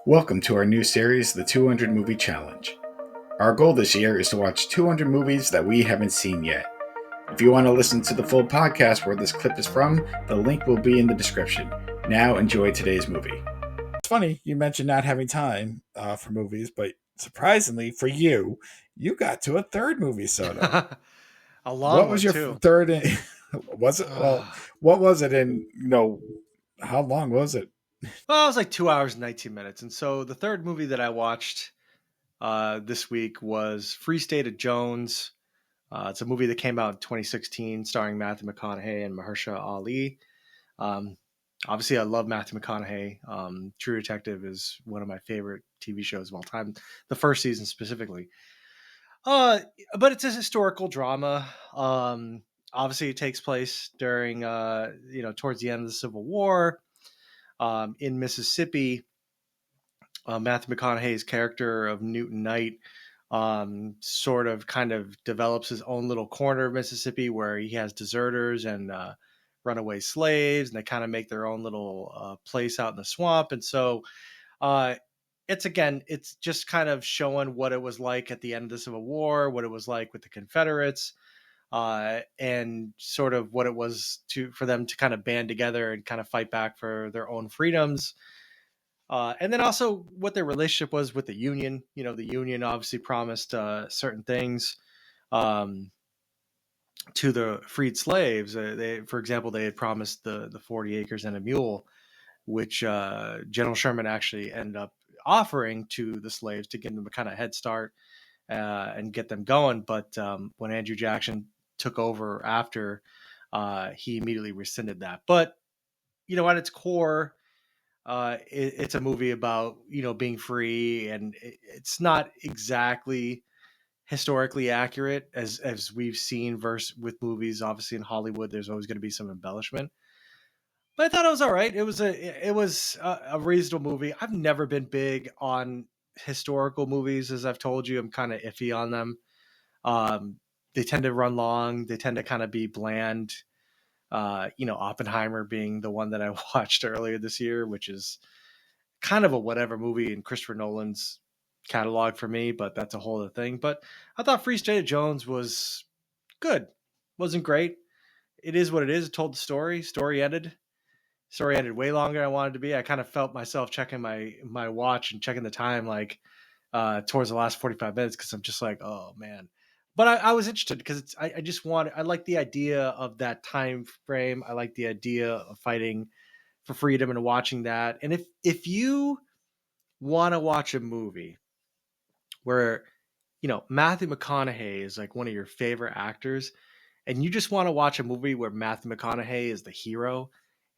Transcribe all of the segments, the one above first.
Welcome to our new series, The 200 Movie Challenge. Our goal this year is to watch 200 movies that we haven't seen yet. If you want to listen to the full podcast where this clip is from, the link will be in the description. Now enjoy today's movie. It's funny you mentioned not having time for movies, but surprisingly for you, you got to a third movie, Soto. A long What was one your too. third? Was it? Well, what was it? In how long was it? Well, it was like 2 hours and 19 minutes. And so the third movie that I watched this week was Free State of Jones. It's a movie that came out in 2016 starring Matthew McConaughey and Mahershala Ali. Um, Obviously, I love Matthew McConaughey. True Detective is one of my favorite TV shows of all time, the first season specifically. Uh, but it's a historical drama. Obviously, it takes place during, towards the end of the Civil War in Mississippi. Matthew McConaughey's character of Newton Knight sort of kind of develops his own little corner of Mississippi where he has deserters and runaway slaves, and they kind of make their own little place out in the swamp. And so uh, it's just kind of showing what it was like at the end of the Civil War, what it was like with the Confederates, and sort of what it was for them to kind of band together and kind of fight back for their own freedoms. And then also what their relationship was with the Union. You know, the Union obviously promised certain things um, to the freed slaves. For example, they had promised the 40 acres and a mule, which General Sherman actually ended up offering to the slaves to give them a kind of head start and get them going. But when Andrew Jackson took over after, he immediately rescinded that. But, you know, at its core, it's a movie about, you know, being free, and it's not exactly historically accurate as we've seen versus with movies. Obviously in Hollywood there's always going to be some embellishment, but I thought it was all right. It was a reasonable movie. I've never been big on historical movies. As I've told you, I'm kind of iffy on them. um they tend to run long, they tend to kind of be bland. Oppenheimer being the one that I watched earlier this year, which is kind of a whatever movie in Christopher Nolan's catalog for me, but that's a whole other thing. But I thought Free State of Jones was good. Wasn't great. It is what it is. It told the story. Story ended way longer than I wanted to be. I kind of felt myself checking my watch and checking the time like towards the last 45 minutes because I'm just like, oh man. But I was interested because I like the idea of that time frame. I like the idea of fighting for freedom and watching that. And if you want to watch a movie where, you know, Matthew McConaughey is like one of your favorite actors, and you just want to watch a movie where Matthew McConaughey is the hero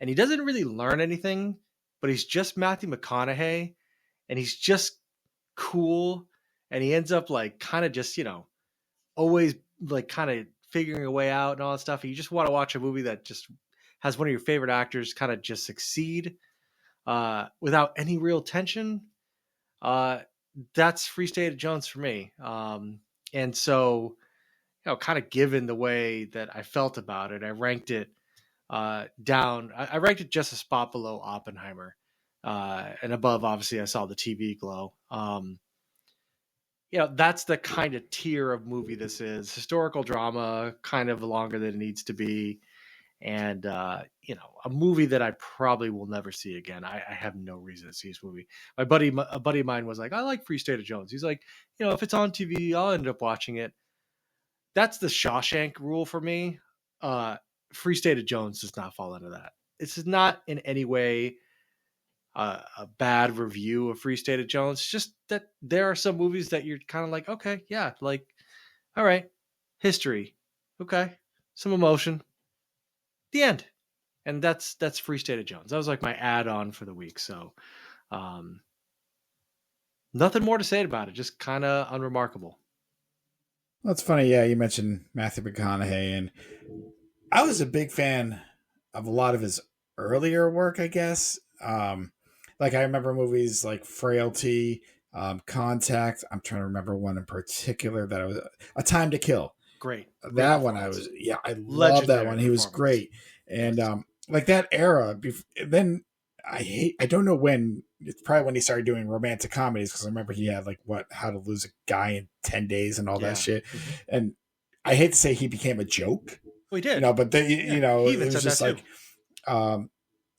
and he doesn't really learn anything, but he's just Matthew McConaughey and he's just cool, and he ends up like kind of just, you know, always like kind of figuring a way out and all that stuff. And you just want to watch a movie that just has one of your favorite actors kind of just succeed without any real tension. Uh, that's Free State of Jones for me. And so, you know, kind of given the way that I felt about it, I ranked it down. I ranked it just a spot below Oppenheimer, and above. Obviously, I saw the TV glow. That's the kind of tier of movie this is. Historical drama, kind of longer than it needs to be, and a movie that I probably will never see again. I have no reason to see this movie. A buddy of mine was like, I like Free State of Jones. He's like, you know, if it's on TV, I'll end up watching it. That's the Shawshank rule for me. uh Free State of Jones does not fall into that. This is not in any way a bad review of Free State of Jones. It's just that there are some movies that you're kind of like, okay, yeah, like, all right, history, okay, some emotion, the end. And that's Free State of Jones. That was like my add-on for the week. So um nothing more to say about it, just kind of unremarkable. Well, it's funny. Yeah, you mentioned Matthew McConaughey, and I was a big fan of a lot of his earlier work, I guess. Like I remember movies like Frailty, Contact. I'm trying to remember one in particular that I was A Time to Kill. Great That one I love that legendary one. He was performance. great, and Yes. like that era. Then I don't know when. It's probably when he started doing romantic comedies, because I remember he had like How to Lose a Guy in 10 Days and all that Yeah. shit. Mm-hmm. And I hate to say he became a joke, Well, he did. but He even it was said just that like,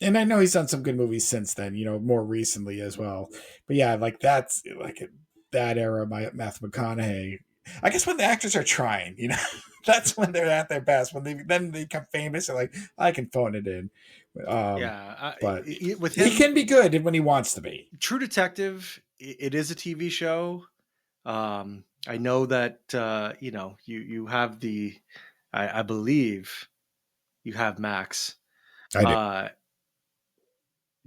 and I know he's done some good movies since then, more recently as well. But yeah, like that's like that era, Matthew McConaughey. I guess when the actors are trying, that's when they're at their best. When they become famous, they're like, I can phone it in. But with him, he can be good when he wants to be. True Detective, it is a TV show. I know that you have I believe you have Max. I do.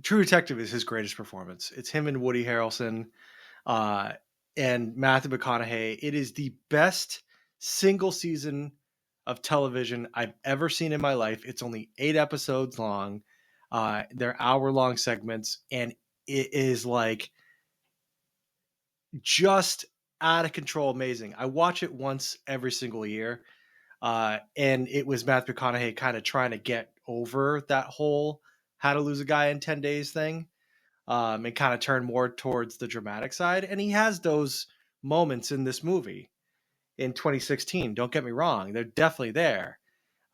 True Detective is his greatest performance. It's him and Woody Harrelson and Matthew McConaughey. It is the best single season of television I've ever seen in my life. It's only 8 episodes long. They're hour-long segments, and it is like just out of control amazing. I watch it once every single year. And it was Matthew McConaughey kind of trying to get over that whole How to Lose a Guy in 10 Days thing, and kind of turn more towards the dramatic side. And he has those moments in this movie in 2016. Don't get me wrong. They're definitely there.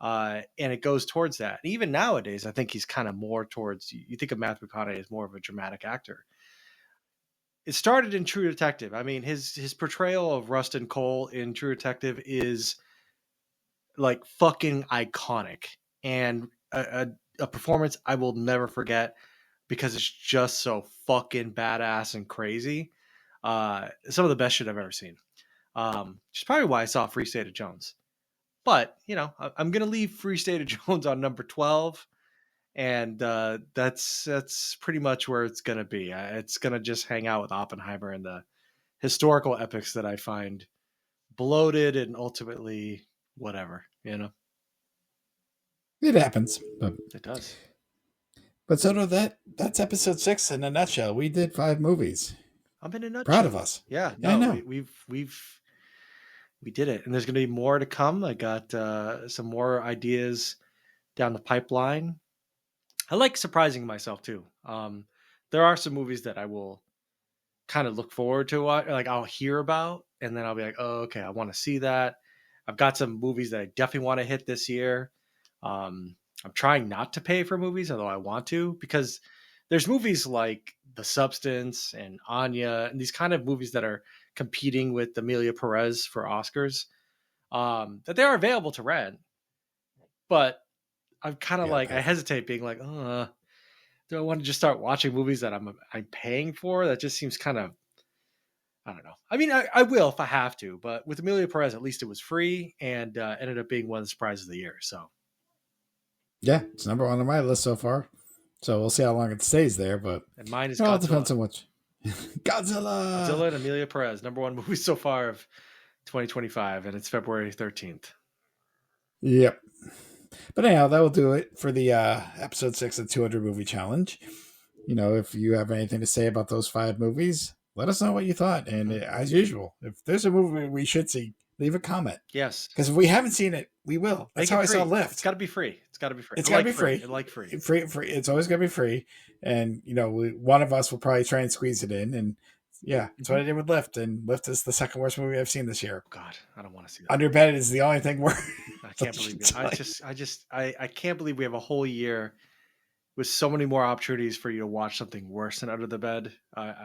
And it goes towards that. And even nowadays, I think he's kind of more towards, you think of Matthew McConaughey as more of a dramatic actor. It started in True Detective. I mean, his portrayal of Rustin Cole in True Detective is like fucking iconic, and a performance I will never forget because it's just so fucking badass and crazy. Some of the best shit I've ever seen. Which is probably why I saw Free State of Jones. But, I'm going to leave Free State of Jones on number 12. And that's pretty much where it's going to be. It's going to just hang out with Oppenheimer and the historical epics that I find bloated and ultimately whatever, It happens, but It does. But so that's episode 6 in a nutshell. We did 5 movies. I'm in a nutshell. Proud of us. Yeah, no, I know. We did it, and there's going to be more to come. I got some more ideas down the pipeline. I like surprising myself too. There are some movies that I will kind of look forward to, like I'll hear about, and then I'll be like, oh, okay, I want to see that. I've got some movies that I definitely want to hit this year. I'm trying not to pay for movies, although I want to, because there's movies like The Substance and Anya, and these kind of movies that are competing with Emilia Perez for Oscars, that they are available to rent. But I'm kind of I hesitate being like, do I want to just start watching movies that I'm paying for? That just seems kind of, I don't know. I mean, I will if I have to, but with Emilia Perez, at least it was free and ended up being one of the surprises of the year. So, yeah, it's number 1 on my list so far. So we'll see how long it stays there. But and mine is Godzilla. It depends on which. Godzilla and Emilia Perez, number 1 movie so far of 2025, and it's February 13th. Yep. But anyhow, that will do it for the episode 6 of 200 Movie Challenge. If you have anything to say about those 5 movies, let us know what you thought. And as usual, if there's a movie we should see, leave a comment. Yes. Because if we haven't seen it, we will. That's how I saw Lift. It's got to be free. It's got to be free. It's got to be free. Free. It's always going to be free. And, one of us will probably try and squeeze it in. And yeah, that's what I did with Lift. And Lift is the second worst movie I've seen this year. God, I don't want to see that. Underbed is the only thing worse. I can't believe it. I can't believe we have a whole year with so many more opportunities for you to watch something worse than Under the Bed.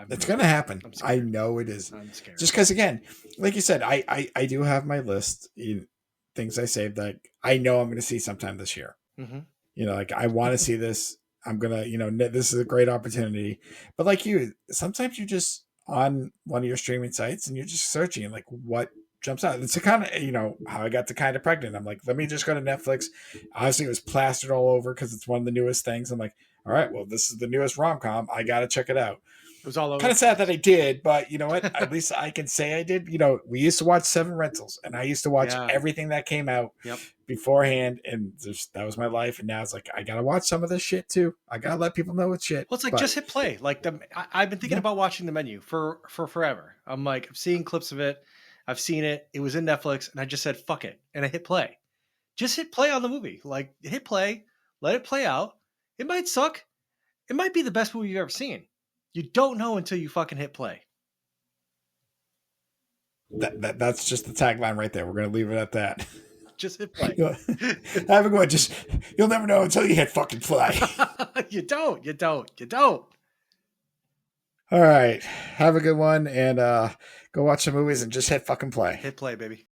It's going to happen. I know it is. I'm scared. Just because, again, like you said, I do have my list, things I saved that I know I'm going to see sometime this year. Mm-hmm. I want to see this. I'm going to, this is a great opportunity. But like you, sometimes you're just on one of your streaming sites and you're just searching what jumps out. It's a kind of, how I got to Kind of Pregnant. I'm like, let me just go to Netflix. Obviously, it was plastered all over because it's one of the newest things. I'm like, all right, well, this is the newest rom-com. I got to check it out. It was all over. Kind of sad that I did, but you know what? At least I can say I did. We used to watch 7 Rentals, and I used to watch everything that came out beforehand, and that was my life. And now it's like, I got to watch some of this shit too. I got to let people know it's shit. Well, it's like, just hit play. Like, I've been thinking about watching The Menu for forever. I'm like, I'm seeing clips of it. I've seen it. It was in Netflix, and I just said, fuck it. And I hit play. Just hit play on the movie. Like, hit play. Let it play out. It might suck. It might be the best movie you've ever seen. You don't know until you fucking hit play. That's just the tagline right there. We're going to leave it at that. Just hit play. Have a good one. Just, you'll never know until you hit fucking play. You don't. All right. Have a good one and go watch some movies and just hit fucking play. Hit play, baby.